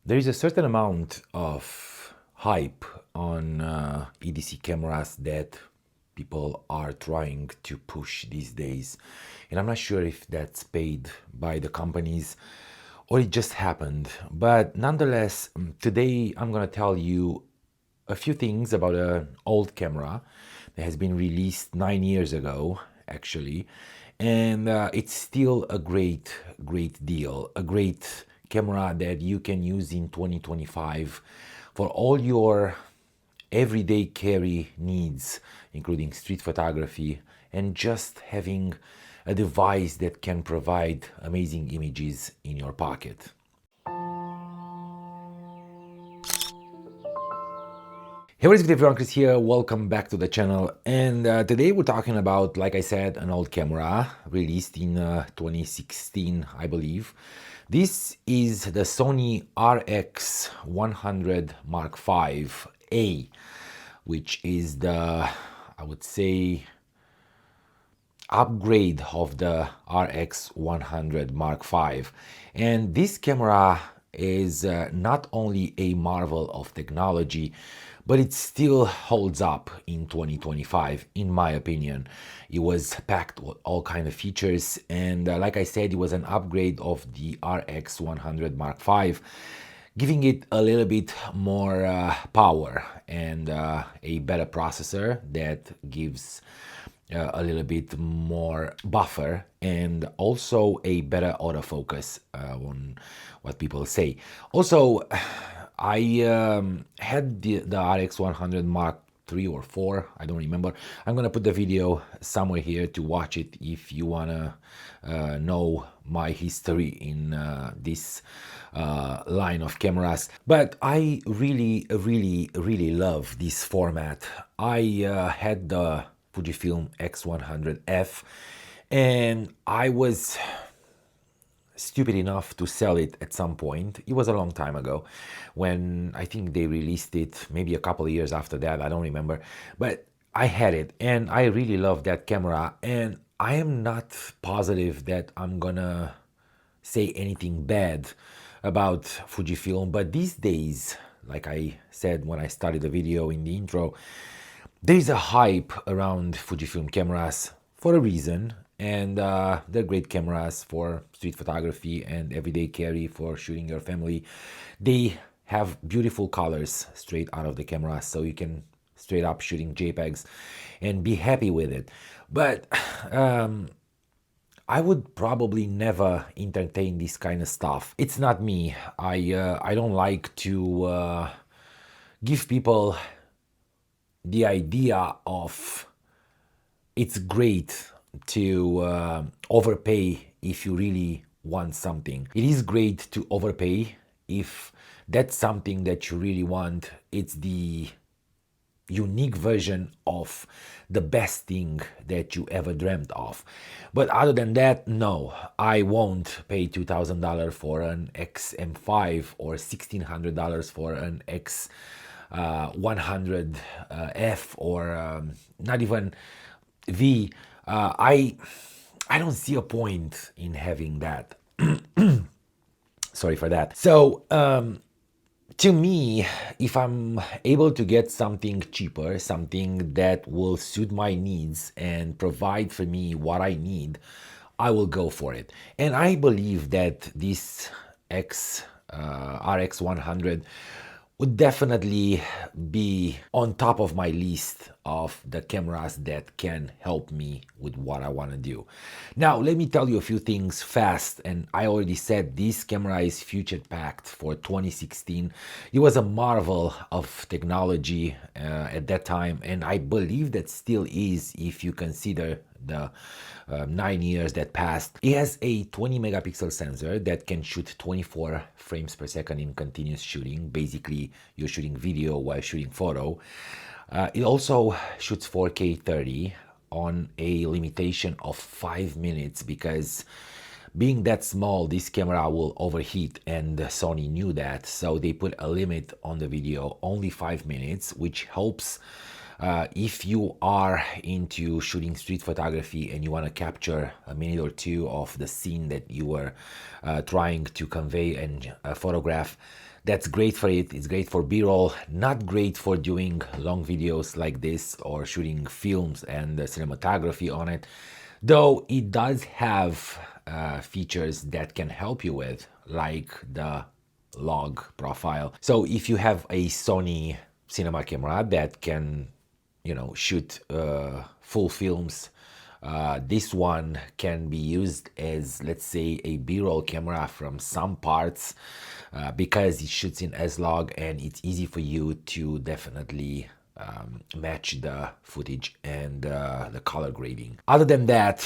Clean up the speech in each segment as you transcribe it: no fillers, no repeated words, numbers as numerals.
There is a certain amount of hype on EDC cameras that people are trying to push these days. And I'm not sure if that's paid by the companies or it just happened. But nonetheless, today I'm going to tell you a few things about an old camera that has been released 9 years ago, actually. And it's still a great deal, a great camera that you can use in 2025 for all your everyday carry needs, including street photography and just having a device that can provide amazing images in your pocket. Hey, what is good everyone, Chris here, welcome back to the channel. And today we're talking about, like I said, an old camera released in 2016, I believe. This is the Sony RX100 V, which is the, I would say, upgrade of the RX100 V. And this camera is not only a marvel of technology, but it still holds up in 2025, in my opinion. It was packed with all kinds of features, and like I said, it was an upgrade of the RX100 V, giving it a little bit more power and a better processor that gives a little bit more buffer and also a better autofocus on what people say. Also, I had the RX100 Mark 3 or 4, I don't remember. I'm gonna put the video somewhere here to watch it if you wanna know my history in this line of cameras. But I really love this format. I had the Fujifilm X100F and I was stupid enough to sell it at some point. It was a long time ago when I think they released it, maybe a couple of years after that, I don't remember. But I had it and I really love that camera, and I am not positive that I'm gonna say anything bad about Fujifilm, but these days, like I said when I started the video in the intro, there's a hype around Fujifilm cameras for a reason, and they're great cameras for street photography and everyday carry for shooting your family. They have beautiful colors straight out of the camera, so you can straight up shooting JPEGs and be happy with it. But I would probably never entertain this kind of stuff. It's not me. I don't like to give people the idea of it's great to overpay if you really want something. It is great to overpay if that's something that you really want. It's the unique version of the best thing that you ever dreamt of. But other than that, no, I won't pay $2,000 for an XM5 or $1,600 for an X100F or not even V. I don't see a point in having that. Sorry for that. So to me, if I'm able to get something cheaper, something that will suit my needs and provide for me what I need, I will go for it. And I believe that this RX100 would definitely be on top of my list of the cameras that can help me with what I want to do. Now, let me tell you a few things fast, and I already said this camera is future packed for 2016. It was a marvel of technology at that time, and I believe that still is if you consider the 9 years that passed. It has a 20 megapixel sensor that can shoot 24 frames per second in continuous shooting. Basically, you're shooting video while shooting photo. It also shoots 4K 30 on a limitation of 5 minutes because being that small, this camera will overheat, and Sony knew that, so they put a limit on the video, only 5 minutes, which helps if you are into shooting street photography and you want to capture a minute or two of the scene that you were trying to convey and photograph. That's great for it. It's great for B-roll, not great for doing long videos like this or shooting films and cinematography on it, though it does have features that can help you with, like the log profile. So if you have a Sony cinema camera that can, shoot full films, this one can be used as, let's say, a B-roll camera from some parts, because it shoots in S-Log and it's easy for you to definitely match the footage and the color grading. Other than that,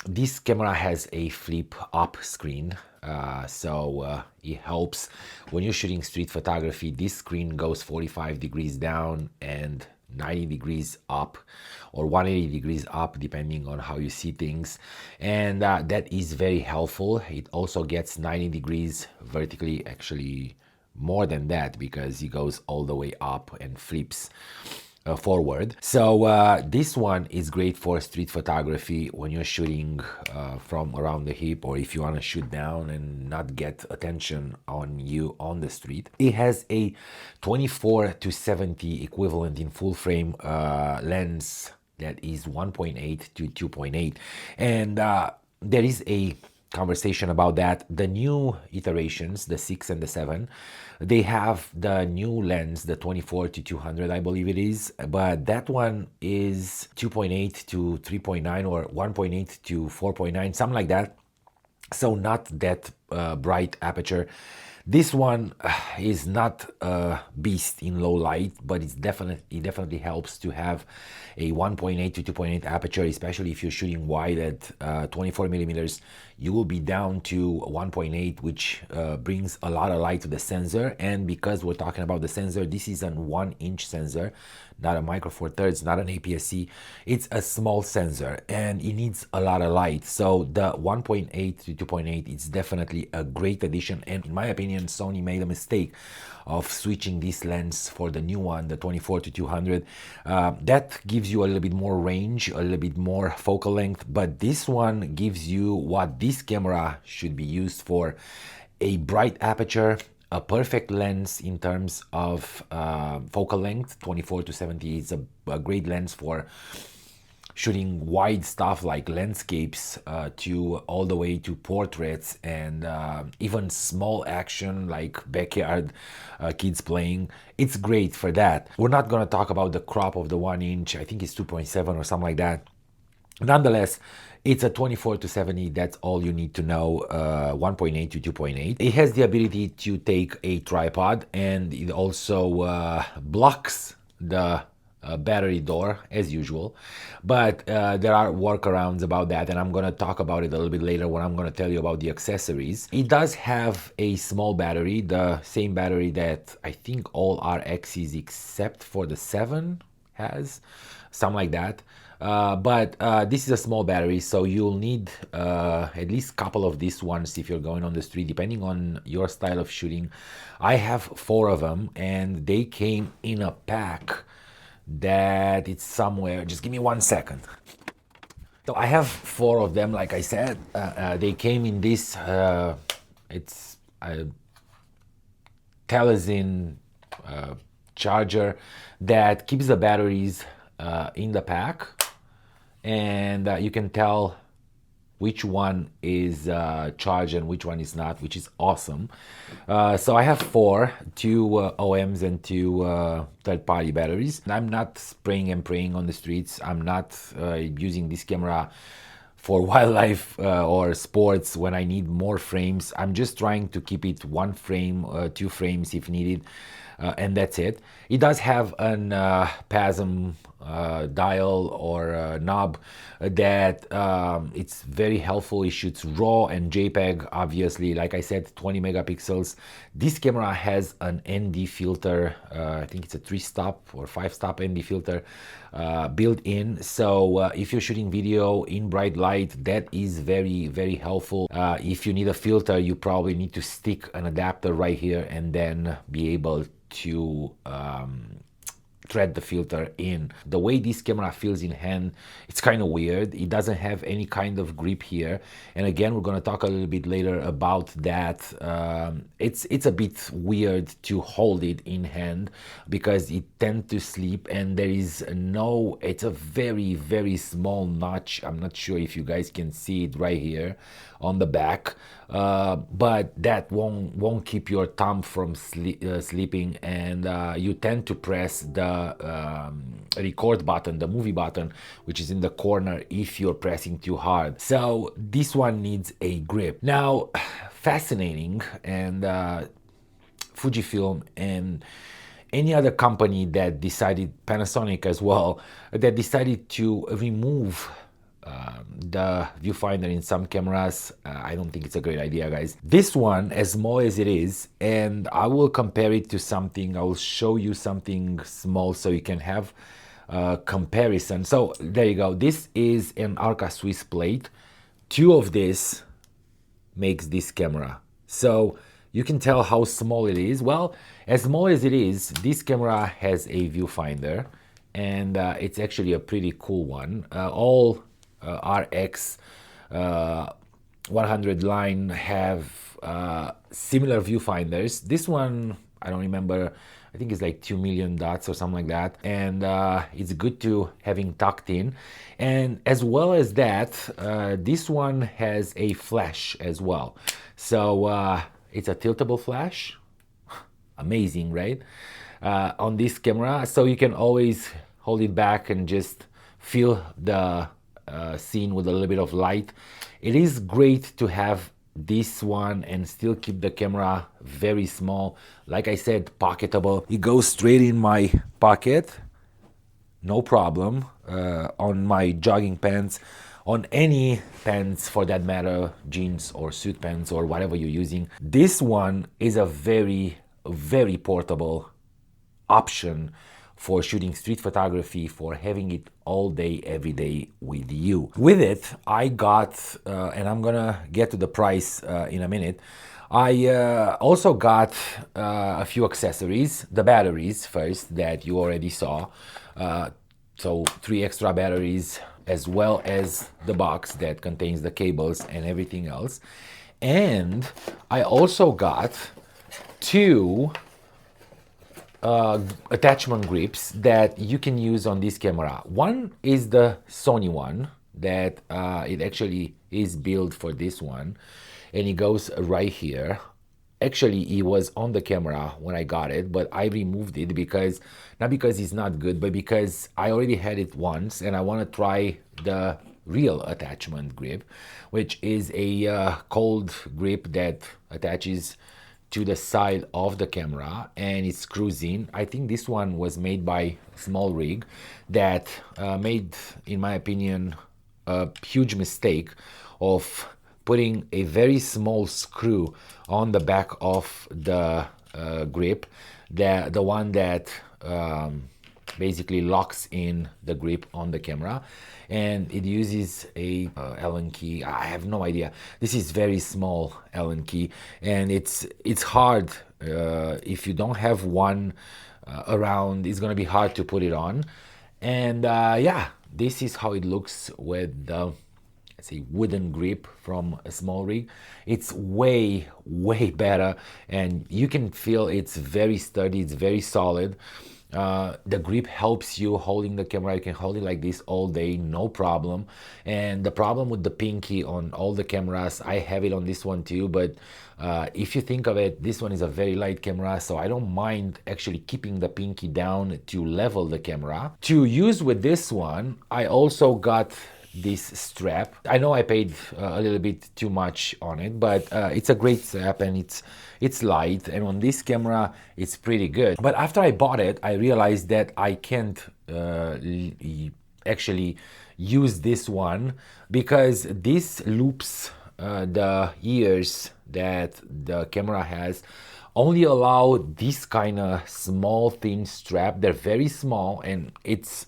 this camera has a flip up screen, so it helps when you're shooting street photography. This screen goes 45 degrees down and 90 degrees up, or 180 degrees up, depending on how you see things, and that is very helpful. It also gets 90 degrees vertically, actually more than that, because it goes all the way up and flips forward. So this one is great for street photography when you're shooting from around the hip, or if you want to shoot down and not get attention on you on the street. It has a 24-70 equivalent in full frame lens that is 1.8 to 2.8, and there is a conversation about that. The new iterations, the 6 and the 7, they have the new lens, the 24-200, I believe it is, but that one is 2.8 to 3.9 or 1.8 to 4.9, something like that. So not that bright aperture. This one is not a beast in low light, but it definitely helps to have a 1.8 to 2.8 aperture, especially if you're shooting wide at 24 millimeters. You will be down to 1.8, which brings a lot of light to the sensor. And because we're talking about the sensor, this is a 1-inch sensor, not a Micro Four Thirds, not an APS-C. It's a small sensor and it needs a lot of light. So the 1.8 to 2.8 is definitely a great addition. And in my opinion, Sony made a mistake of switching this lens for the new one, the 24-200. That gives you a little bit more range, a little bit more focal length, but this one gives you what this camera should be used for: a bright aperture, a perfect lens in terms of focal length. 24-70 is a great lens for shooting wide stuff like landscapes to all the way to portraits, and even small action like backyard kids playing. It's great for that. We're not going to talk about the crop of the 1-inch. I think it's 2.7 or something like that. Nonetheless, it's a 24-70. That's all you need to know. 1.8 to 2.8. It has the ability to take a tripod, and it also blocks the battery door as usual, but there are workarounds about that, and I'm going to talk about it a little bit later when I'm going to tell you about the accessories. It does have a small battery, the same battery that I think all RXs except for the 7 has, something like that. But this is a small battery, so you'll need at least a couple of these ones if you're going on the street, depending on your style of shooting. I have 4 of them, and they came in a pack that it's somewhere. Just give me 1 second. So I have 4 of them, like I said. They came in this, it's a Telesin charger that keeps the batteries in the pack, and you can tell which one is charged and which one is not, which is awesome. So I have 4, 2 OMs and 2 third-party batteries. I'm not spraying and praying on the streets. I'm not using this camera for wildlife or sports when I need more frames. I'm just trying to keep it 1 frame, 2 frames if needed, and that's it. It does have an PASM dial or knob that it's very helpful. It shoots RAW and JPEG, obviously. Like I said, 20 megapixels. This camera has an ND filter. I think it's a 3-stop or 5-stop ND filter built in. So if you're shooting video in bright light, that is very, very helpful. If you need a filter, you probably need to stick an adapter right here and then be able to thread the filter in. The way this camera feels in hand, it's kind of weird. It doesn't have any kind of grip here, and again, we're going to talk a little bit later about that. It's a bit weird to hold it in hand because it tends to slip, and there is no, it's a very, very small notch. I'm not sure if you guys can see it right here on the back, but that won't keep your thumb from slipping, and you tend to press the record button, the movie button, which is in the corner, if you're pressing too hard. So this one needs a grip. Now, fascinating, and Fujifilm and any other company that decided, Panasonic as well, that decided to remove the viewfinder in some cameras. I don't think it's a great idea, guys. This one, as small as it is, and I will compare it to something, I will show you something small so you can have a comparison. So there you go. This is an Arca Swiss plate. Two of this makes this camera. So you can tell how small it is. Well, as small as it is, this camera has a viewfinder, and it's actually a pretty cool one. All RX 100 line have similar viewfinders. This one, I don't remember, I think it's like 2 million dots or something like that, and it's good to having tucked in. And as well as that, this one has a flash as well. So it's a tiltable flash. Amazing, right? On this camera, so you can always hold it back and just feel the scene with a little bit of light. It is great to have this one and still keep the camera very small. Like I said, pocketable. It goes straight in my pocket, no problem, on my jogging pants, on any pants for that matter, jeans or suit pants or whatever you're using. This one is a very, very portable option for shooting street photography, for having it all day, every day with you. With it, I got, and I'm gonna get to the price in a minute, I also got a few accessories. The batteries first, that you already saw. So 3 extra batteries, as well as the box that contains the cables and everything else. And I also got 2 attachment grips that you can use on this camera. One is the Sony one that it actually is built for this one, and it goes right here. Actually, it was on the camera when I got it, but I removed it because, not because it's not good, but because I already had it once and I want to try the real attachment grip, which is a cold grip that attaches to the side of the camera and it screws in. I think this one was made by Small Rig that made, in my opinion, a huge mistake of putting a very small screw on the back of the grip, the one that basically locks in the grip on the camera, and it uses a Allen key. I have no idea. This is very small Allen key, and it's hard if you don't have one around. It's gonna be hard to put it on, and yeah, this is how it looks with the, let's say, wooden grip from a Small Rig. It's way better, and you can feel it's very sturdy, it's very solid. The grip helps you holding the camera. You can hold it like this all day, no problem. And the problem with the pinky on all the cameras, I have it on this one too, but if you think of it, this one is a very light camera, so I don't mind actually keeping the pinky down to level the camera. To use with this one, I also got this strap. I know I paid a little bit too much on it, but it's a great strap, and it's light, and on this camera it's pretty good. But after I bought it, I realized that I can't actually use this one because this loops the ears that the camera has only allow this kind of small thin strap. They're very small, and it's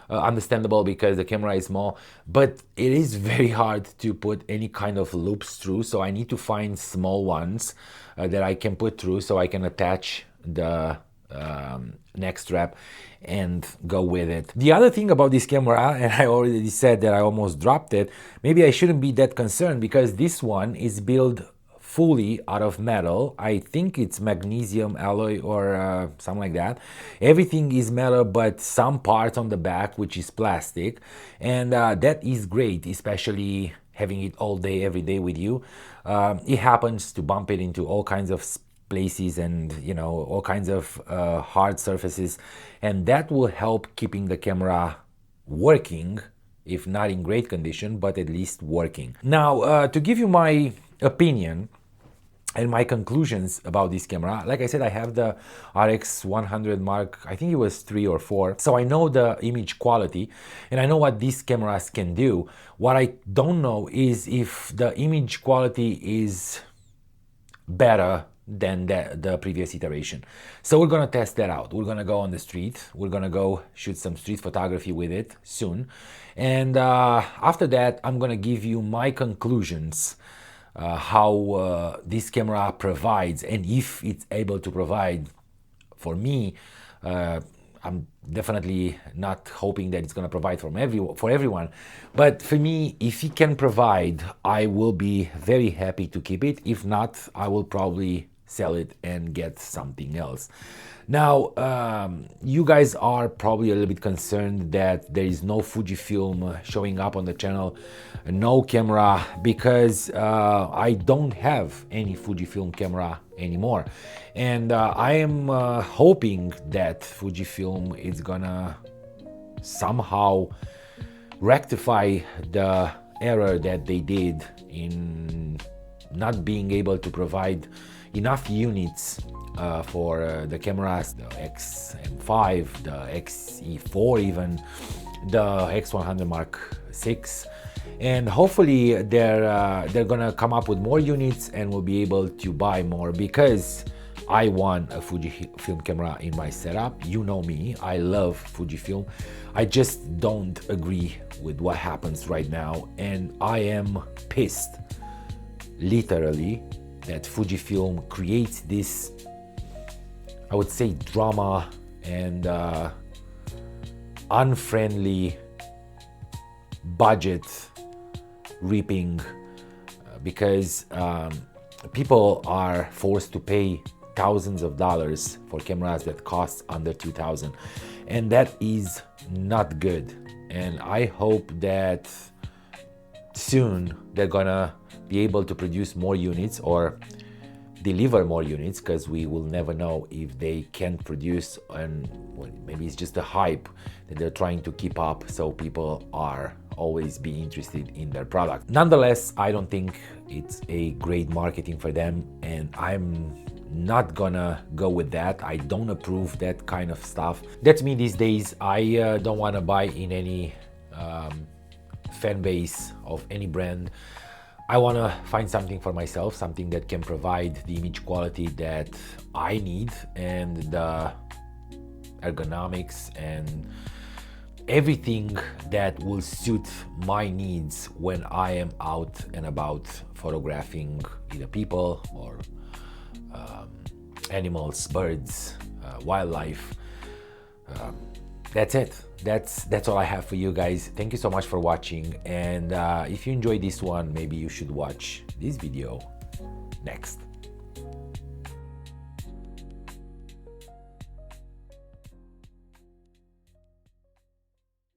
understandable because the camera is small, but it is very hard to put any kind of loops through, so I need to find small ones that I can put through so I can attach the neck strap and go with it. The other thing about this camera, and I already said that I almost dropped it, maybe I shouldn't be that concerned because this one is built fully out of metal. I think it's magnesium alloy or something like that. Everything is metal but some parts on the back which is plastic, and that is great, especially having it all day every day with you. It happens to bump it into all kinds of places and all kinds of hard surfaces, and that will help keeping the camera working, if not in great condition, but at least working. Now to give you my opinion and my conclusions about this camera, like I said, I have the RX100 Mark, I think it was 3 or 4, so I know the image quality and I know what these cameras can do. What I don't know is if the image quality is better than the previous iteration. So we're gonna test that out. We're gonna go on the street, we're gonna go shoot some street photography with it soon, and after that I'm gonna give you my conclusions, how this camera provides, and if it's able to provide for me. I'm definitely not hoping that it's going to provide for everyone, but for me, if it can provide, I will be very happy to keep it. If not, I will probably sell it and get something else. Now, you guys are probably a little bit concerned that there is no Fujifilm showing up on the channel, no camera, because I don't have any Fujifilm camera anymore. And I am hoping that Fujifilm is gonna somehow rectify the error that they did in not being able to provide enough units for the cameras, the XM5, the XE4 even, the X100 Mark 6, and hopefully they're gonna come up with more units and we'll be able to buy more, because I want a Fujifilm camera in my setup. You know me, I love Fujifilm. I just don't agree with what happens right now, and I am pissed, literally, that Fujifilm creates this, I would say, drama and unfriendly budget reaping, because people are forced to pay thousands of dollars for cameras that cost under 2,000, and that is not good. And I hope that soon they're gonna be able to produce more units or deliver more units, because we will never know if they can produce, and well, maybe it's just a hype that they're trying to keep up so people are always be interested in their product. Nonetheless, I don't think it's a great marketing for them, and I'm not gonna go with that. I don't approve that kind of stuff. That's me these days. I don't want to buy in any fan base of any brand. I want to find something for myself, something that can provide the image quality that I need, and the ergonomics and everything that will suit my needs when I am out and about photographing either people or animals, birds, wildlife. That's it. That's all I have for you guys. Thank you so much for watching, and if you enjoyed this one, maybe you should watch this video next.